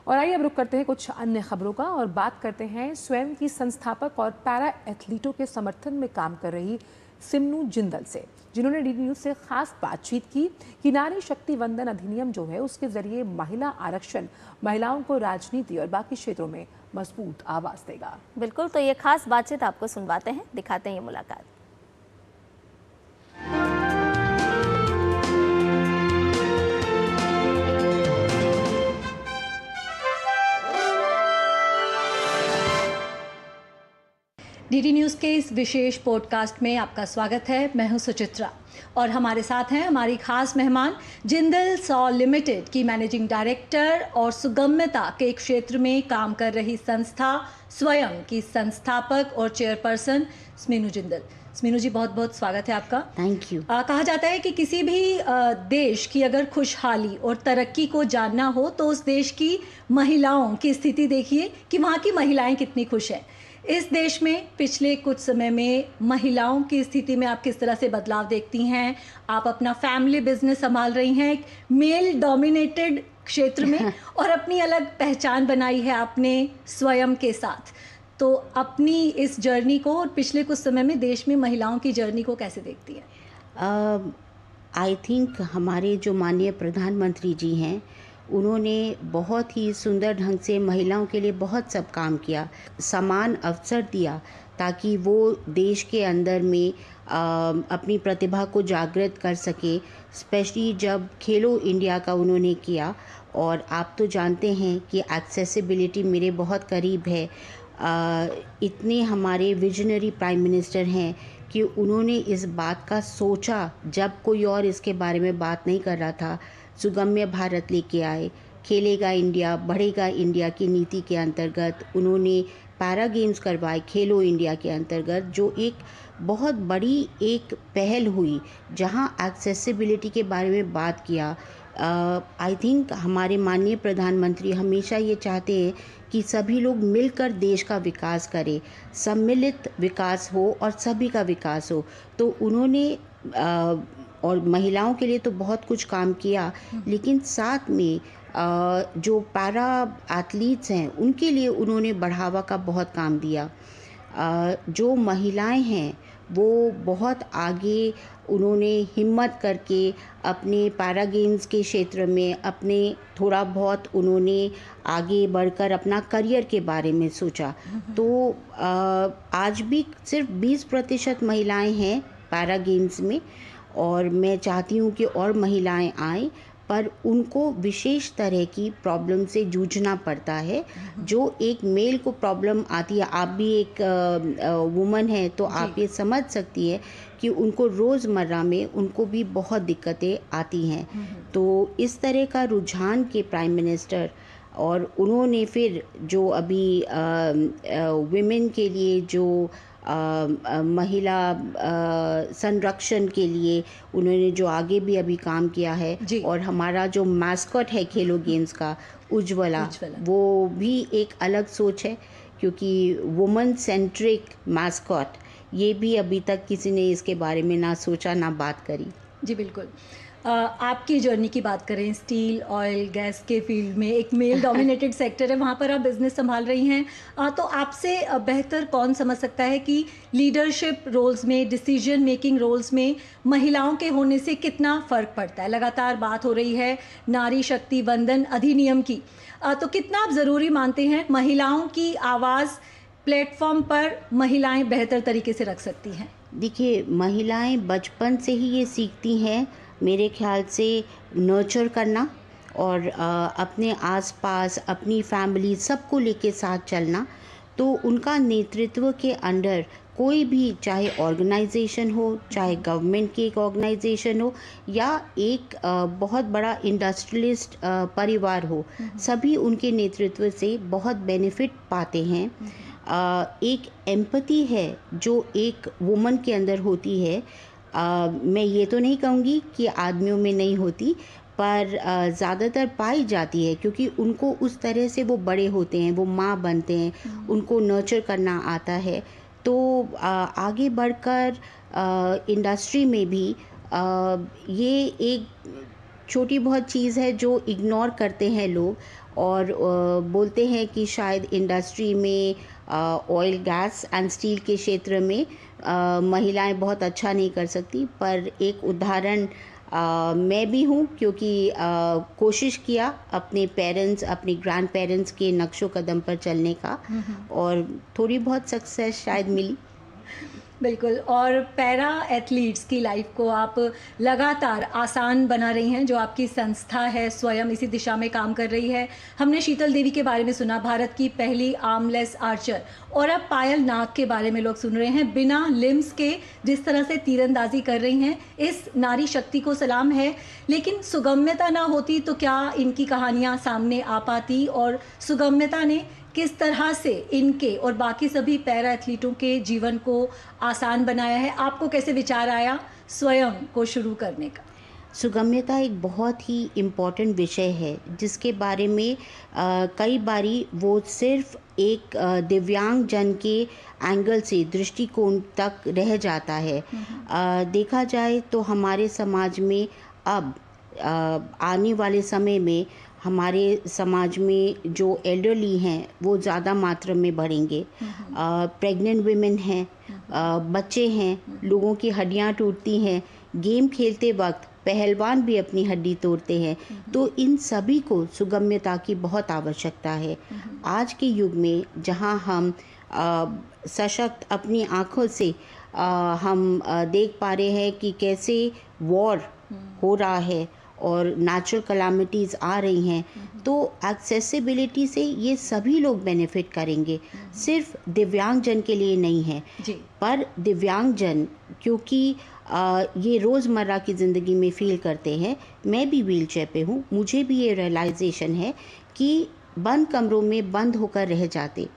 और आइए अब रुक करते हैं कुछ अन्य खबरों का और बात करते हैं स्वयं की संस्थापक और पैरा एथलीटों के समर्थन में काम कर रही सिमनू जिंदल से, जिन्होंने डीडी न्यूज से खास बातचीत की कि नारी शक्ति वंदन अधिनियम जो है उसके जरिए महिला आरक्षण महिलाओं को राजनीति और बाकी क्षेत्रों में मजबूत आवाज देगा। बिल्कुल, तो ये खास बातचीत आपको सुनवाते हैं, दिखाते हैं ये मुलाकात। डीडी न्यूज़ के इस विशेष पॉडकास्ट में आपका स्वागत है। मैं हूं सुचित्रा और हमारे साथ हैं हमारी खास मेहमान जिंदल सॉ लिमिटेड की मैनेजिंग डायरेक्टर और सुगम्यता के क्षेत्र में काम कर रही संस्था स्वयं की संस्थापक और चेयरपर्सन स्मीनू जिंदल। स्मीनू जी, बहुत बहुत स्वागत है आपका। Thank you. कहा जाता है कि किसी भी देश की अगर खुशहाली और तरक्की को जानना हो तो उस देश की महिलाओं की स्थिति देखिए कि वहाँ की महिलाएं कितनी खुश हैं। इस देश में पिछले कुछ समय में महिलाओं की स्थिति में आप किस तरह से बदलाव देखती हैं? आप अपना फैमिली बिजनेस संभाल रही हैं एक मेल डोमिनेटेड क्षेत्र में और अपनी अलग पहचान बनाई है आपने स्वयं के साथ। तो अपनी इस जर्नी को और पिछले कुछ समय में देश में महिलाओं की जर्नी को कैसे देखती हैं? आई थिंक हमारे जो माननीय प्रधानमंत्री जी हैं, उन्होंने बहुत ही सुंदर ढंग से महिलाओं के लिए बहुत सब काम किया, समान अवसर दिया ताकि वो देश के अंदर में अपनी प्रतिभा को जागृत कर सके। स्पेशली जब खेलो इंडिया का उन्होंने किया, और आप तो जानते हैं कि एक्सेसिबिलिटी मेरे बहुत करीब है। इतने हमारे विजनरी प्राइम मिनिस्टर हैं कि उन्होंने इस बात का सोचा जब कोई और इसके बारे में बात नहीं कर रहा था। सुगम्य भारत लेके आए, खेलेगा इंडिया बढ़ेगा इंडिया की नीति के अंतर्गत उन्होंने पैरा गेम्स करवाए खेलो इंडिया के अंतर्गत, जो एक बहुत बड़ी एक पहल हुई जहां एक्सेसिबिलिटी के बारे में बात किया। आई थिंक हमारे माननीय प्रधानमंत्री हमेशा ये चाहते हैं कि सभी लोग मिलकर देश का विकास करें, सम्मिलित विकास हो और सभी का विकास हो। तो उन्होंने और महिलाओं के लिए तो बहुत कुछ काम किया, लेकिन साथ में जो पैरा एथलीट्स हैं उनके लिए उन्होंने बढ़ावा का बहुत काम दिया। जो महिलाएं हैं वो बहुत आगे उन्होंने हिम्मत करके अपने पैरा गेम्स के क्षेत्र में अपने थोड़ा बहुत उन्होंने आगे बढ़कर अपना करियर के बारे में सोचा। तो आज भी सिर्फ 20% महिलाएं हैं पैरा गेम्स में, और मैं चाहती हूँ कि और महिलाएं आएँ, पर उनको विशेष तरह की प्रॉब्लम से जूझना पड़ता है जो एक मेल को प्रॉब्लम आती है। आप भी एक वुमन है तो आप ये समझ सकती है कि उनको रोज़मर्रा में उनको भी बहुत दिक्कतें आती हैं। तो इस तरह का रुझान के प्राइम मिनिस्टर, और उन्होंने फिर जो अभी विमेन के लिए जो महिला संरक्षण के लिए उन्होंने जो आगे भी अभी काम किया है, और हमारा जो मैस्कॉट है खेलो गेम्स का उज्ज्वला, वो भी एक अलग सोच है, क्योंकि वुमन सेंट्रिक मैस्कॉट ये भी अभी तक किसी ने इसके बारे में ना सोचा ना बात करी। जी बिल्कुल। आपकी जर्नी की बात करें, स्टील ऑयल गैस के फील्ड में एक मेल डोमिनेटेड सेक्टर है, वहाँ पर आप बिजनेस संभाल रही हैं। तो आपसे बेहतर कौन समझ सकता है कि लीडरशिप रोल्स में, डिसीजन मेकिंग रोल्स में महिलाओं के होने से कितना फ़र्क पड़ता है? लगातार बात हो रही है नारी शक्ति वंदन अधिनियम की, तो कितना आप ज़रूरी मानते हैं महिलाओं की आवाज़ प्लेटफॉर्म पर महिलाएं बेहतर तरीके से रख सकती हैं? देखिए, महिलाएं बचपन से ही ये सीखती हैं मेरे ख्याल से नर्चर करना, और अपने आसपास अपनी फैमिली सबको लेके साथ चलना। तो उनका नेतृत्व के अंडर कोई भी, चाहे ऑर्गेनाइजेशन हो, चाहे गवर्नमेंट की एक ऑर्गेनाइजेशन हो, या एक बहुत बड़ा इंडस्ट्रियलिस्ट परिवार हो, सभी उनके नेतृत्व से बहुत बेनिफिट पाते हैं। एक एम्पैथी है जो एक वुमन के अंदर होती है। मैं ये तो नहीं कहूँगी कि आदमियों में नहीं होती, पर ज़्यादातर पाई जाती है, क्योंकि उनको उस तरह से वो बड़े होते हैं, वो माँ बनते हैं, उनको नर्चर करना आता है। तो आगे बढ़कर इंडस्ट्री में भी ये एक छोटी बहुत चीज़ है जो इग्नोर करते हैं लोग और बोलते हैं कि शायद इंडस्ट्री में ऑयल गैस एंड स्टील के क्षेत्र में महिलाएं बहुत अच्छा नहीं कर सकती, पर एक उदाहरण मैं भी हूँ क्योंकि कोशिश किया अपने पेरेंट्स अपने ग्रैंड पेरेंट्स के नक्शो कदम पर चलने का और थोड़ी बहुत सक्सेस शायद मिली। बिल्कुल। और पैरा एथलीट्स की लाइफ को आप लगातार आसान बना रही हैं, जो आपकी संस्था है स्वयं इसी दिशा में काम कर रही है। हमने शीतल देवी के बारे में सुना, भारत की पहली आर्मलेस आर्चर, और अब पायल नाग के बारे में लोग सुन रहे हैं, बिना लिम्स के जिस तरह से तीरंदाजी कर रही हैं। इस नारी शक्ति को सलाम है, लेकिन सुगम्यता ना होती तो क्या इनकी कहानियाँ सामने आ पाती, और सुगम्यता ने किस तरह से इनके और बाकी सभी पैरा एथलीटों के जीवन को आसान बनाया है? आपको कैसे विचार आया स्वयं को शुरू करने का? सुगम्यता एक बहुत ही इम्पॉर्टेंट विषय है जिसके बारे में कई बारी वो सिर्फ एक दिव्यांग जन के एंगल से दृष्टिकोण तक रह जाता है। देखा जाए तो हमारे समाज में अब आने वाले समय में हमारे समाज में जो एल्डरली हैं वो ज़्यादा मात्रा में बढ़ेंगे। प्रेग्नेंट विमेन हैं, बच्चे हैं, लोगों की हड्डियां टूटती हैं, गेम खेलते वक्त पहलवान भी अपनी हड्डी तोड़ते हैं। तो इन सभी को सुगम्यता की बहुत आवश्यकता है। आज के युग में जहां हम सशक्त अपनी आँखों से हम देख पा रहे हैं कि कैसे वॉर हो रहा है और नेचुरल कलामिटीज़ आ रही हैं, तो एक्सेसिबिलिटी से ये सभी लोग बेनिफिट करेंगे, सिर्फ दिव्यांग जन के लिए नहीं है जी। पर दिव्यांग जन क्योंकि ये रोज़मर्रा की ज़िंदगी में फील करते हैं। मैं भी व्हील चेयर पे हूँ, मुझे भी ये रियलाइजेशन है कि बंद कमरों में बंद होकर रह जाते,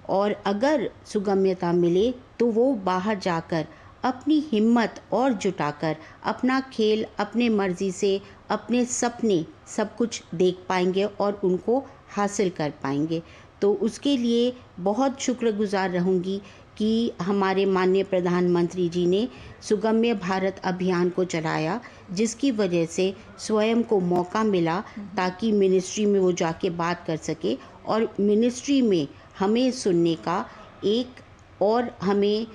और अगर सुगम्यता मिले तो वो बाहर जाकर अपनी हिम्मत और जुटाकर अपना खेल अपने मर्ज़ी से, अपने सपने सब कुछ देख पाएंगे और उनको हासिल कर पाएंगे। तो उसके लिए बहुत शुक्रगुजार रहूँगी कि हमारे माननीय प्रधानमंत्री जी ने सुगम्य भारत अभियान को चलाया, जिसकी वजह से स्वयं को मौका मिला ताकि मिनिस्ट्री में वो जाके बात कर सके, और मिनिस्ट्री में हमें सुनने का एक और हमें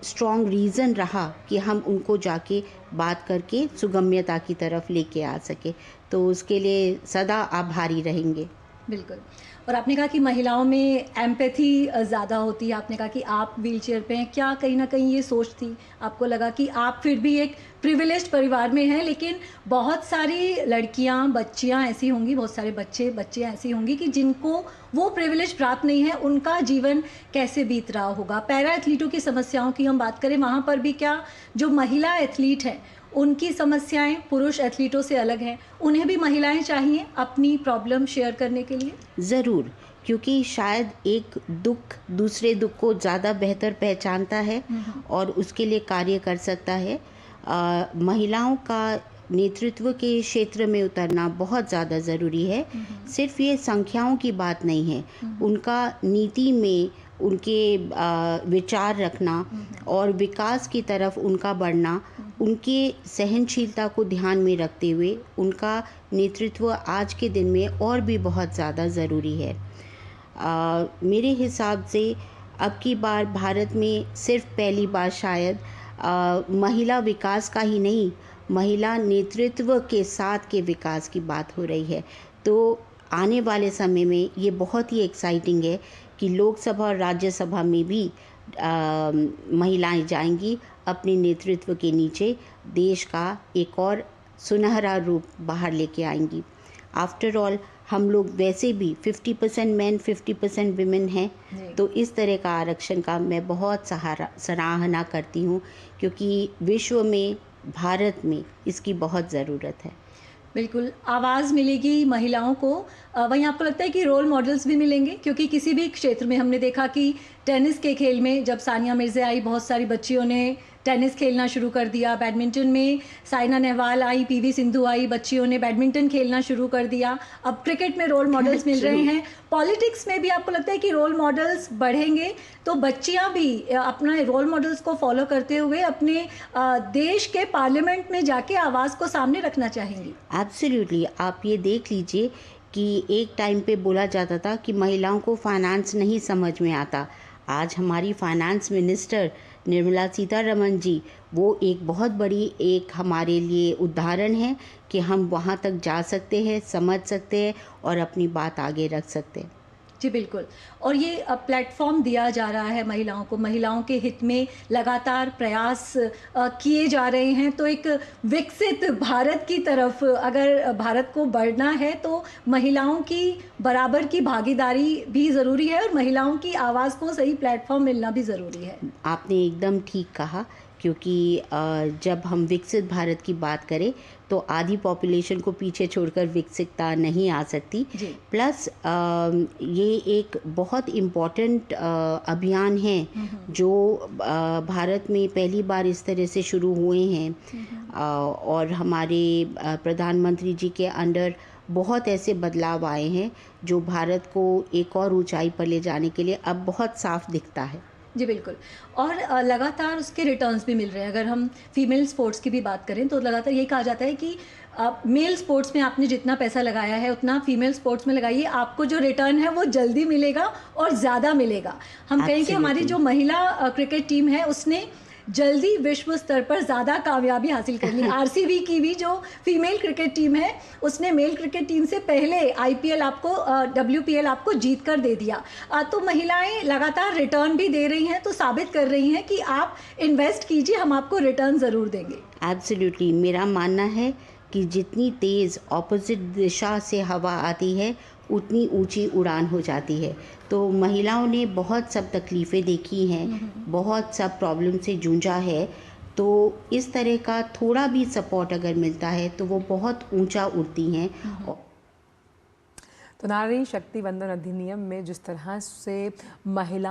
स्ट्रॉन्ग रीज़न रहा कि हम उनको जाके बात करके सुगम्यता की तरफ लेके आ सके। तो उसके लिए सदा आभारी रहेंगे। बिल्कुल। और आपने कहा कि महिलाओं में एम्पैथी ज़्यादा होती है, आपने कहा कि आप व्हीलचेयर पे हैं, क्या कहीं ना कहीं ये सोच थी, आपको लगा कि आप फिर भी एक प्रिविलेज्ड परिवार में हैं, लेकिन बहुत सारी लड़कियां, बच्चियां ऐसी होंगी, बहुत सारे बच्चियां ऐसी होंगी कि जिनको वो प्रिविलेज प्राप्त नहीं है, उनका जीवन कैसे बीत रहा होगा? पैरा एथलीटों की समस्याओं की हम बात करें, वहाँ पर भी क्या जो महिला एथलीट हैं उनकी समस्याएं पुरुष एथलीटों से अलग हैं? उन्हें भी महिलाएं चाहिए अपनी प्रॉब्लम शेयर करने के लिए? ज़रूर, क्योंकि शायद एक दुख दूसरे दुख को ज़्यादा बेहतर पहचानता है और उसके लिए कार्य कर सकता है। महिलाओं का नेतृत्व के क्षेत्र में उतरना बहुत ज़्यादा ज़रूरी है। सिर्फ ये संख्याओं की बात नहीं है, उनका नीति में उनके विचार रखना और विकास की तरफ उनका बढ़ना, उनके सहनशीलता को ध्यान में रखते हुए उनका नेतृत्व आज के दिन में और भी बहुत ज़्यादा ज़रूरी है। मेरे हिसाब से अब की बार भारत में सिर्फ पहली बार शायद महिला विकास का ही नहीं, महिला नेतृत्व के साथ के विकास की बात हो रही है। तो आने वाले समय में ये बहुत ही एक्साइटिंग है कि लोकसभा और राज्यसभा में भी महिलाएं जाएंगी, अपने नेतृत्व के नीचे देश का एक और सुनहरा रूप बाहर लेके आएंगी। आफ्टर ऑल हम लोग वैसे भी 50% मेन 50% विमेन हैं, तो इस तरह का आरक्षण का मैं बहुत सराहना करती हूँ, क्योंकि विश्व में, भारत में इसकी बहुत ज़रूरत है। बिल्कुल, आवाज़ मिलेगी महिलाओं को। वहीं आपको लगता है कि रोल मॉडल्स भी मिलेंगे? क्योंकि किसी भी क्षेत्र में हमने देखा कि टेनिस के खेल में जब सानिया मिर्ज़ा आई, बहुत सारी बच्चियों ने टेनिस खेलना शुरू कर दिया, बैडमिंटन में साइना नेहवाल आई, पीवी सिंधु आई, बच्चियों ने बैडमिंटन खेलना शुरू कर दिया। अब क्रिकेट में रोल मॉडल्स मिल रहे हैं। पॉलिटिक्स में भी आपको लगता है कि रोल मॉडल्स बढ़ेंगे तो बच्चियां भी अपने रोल मॉडल्स को फॉलो करते हुए अपने देश के पार्लियामेंट में जाके आवाज़ को सामने रखना चाहेंगी? एब्सोल्युटली। आप ये देख लीजिए कि एक टाइम पे बोला जाता था कि महिलाओं को फाइनेंस नहीं समझ में आता। आज हमारी फाइनेंस मिनिस्टर निर्मला सीतारमण जी, वो एक बहुत बड़ी एक हमारे लिए उदाहरण है कि हम वहाँ तक जा सकते हैं, समझ सकते हैं और अपनी बात आगे रख सकते हैं। जी बिल्कुल। और ये प्लेटफॉर्म दिया जा रहा है महिलाओं को, महिलाओं के हित में लगातार प्रयास किए जा रहे हैं। तो एक विकसित भारत की तरफ अगर भारत को बढ़ना है तो महिलाओं की बराबर की भागीदारी भी ज़रूरी है और महिलाओं की आवाज़ को सही प्लेटफॉर्म मिलना भी ज़रूरी है। आपने एकदम ठीक कहा, क्योंकि जब हम विकसित भारत की बात करें तो आधी पॉपुलेशन को पीछे छोड़कर विकसितता नहीं आ सकती। प्लस ये एक बहुत इम्पॉर्टेंट अभियान है जो भारत में पहली बार इस तरह से शुरू हुए हैं और हमारे प्रधानमंत्री जी के अंडर बहुत ऐसे बदलाव आए हैं जो भारत को एक और ऊंचाई पर ले जाने के लिए अब बहुत साफ दिखता है। जी बिल्कुल। और लगातार उसके रिटर्न्स भी मिल रहे हैं। अगर हम फीमेल स्पोर्ट्स की भी बात करें तो लगातार ये कहा जाता है कि मेल स्पोर्ट्स में आपने जितना पैसा लगाया है उतना फीमेल स्पोर्ट्स में लगाइए, आपको जो रिटर्न है वो जल्दी मिलेगा और ज़्यादा मिलेगा। हम कहें कि हमारी जो महिला क्रिकेट टीम है उसने जल्दी विश्व स्तर पर ज़्यादा कामयाबी हासिल कर ली। आरसीबी की भी जो फीमेल क्रिकेट टीम है उसने मेल क्रिकेट टीम से पहले आईपीएल आपको WPL आपको जीत कर दे दिया। तो महिलाएं लगातार रिटर्न भी दे रही हैं, तो साबित कर रही हैं कि आप इन्वेस्ट कीजिए, हम आपको रिटर्न ज़रूर देंगे। एब्सोल्युटली। मेरा मानना है कि जितनी तेज़ ऑपोजिट दिशा से हवा आती है उतनी ऊंची उड़ान हो जाती है। तो महिलाओं ने बहुत सब तकलीफ़ें देखी हैं, बहुत सब प्रॉब्लम से जूझा है। तो इस तरह का थोड़ा भी सपोर्ट अगर मिलता है तो वो बहुत ऊंचा उड़ती हैं। तो नारी शक्ति वंदन अधिनियम में जिस तरह से महिलाओं